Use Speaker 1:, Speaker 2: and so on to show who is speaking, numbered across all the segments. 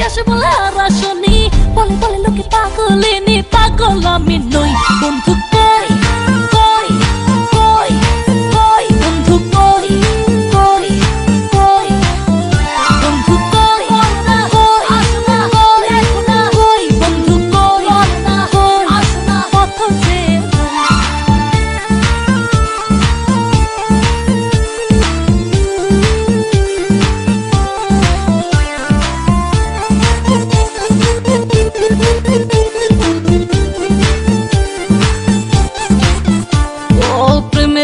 Speaker 1: আসে বলে আর আসনি, বলে বলে লোকে পাগলিনী, পাগল আমি নই। বন্ধু কই কই কই কই, বন্ধু কই কই কই, বন্ধু কই কই আসনা কই না কই, বন্ধু কই না কই আসনা কত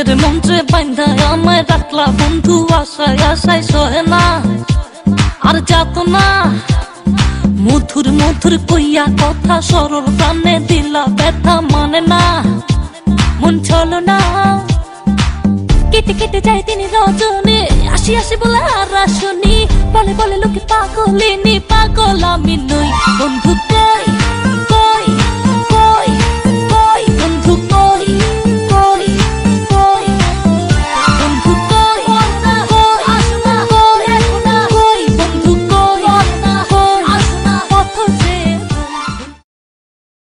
Speaker 1: যে মন্ত্রে বান্ধায় আমায় রাখলা বন্ধু, আশায় আশায় সহে না আর যাত না। মধুর মধুর কইয়া কথা সরল প্রাণে দিলা ব্যথা মানে না, মন চলো না। কেটে কেটে যায় তিনি রজনী, আসি আসি বলে আর আসনি, বলে বলে লোকে পাগলিনী, পাগল আমি নই। বন্ধু কই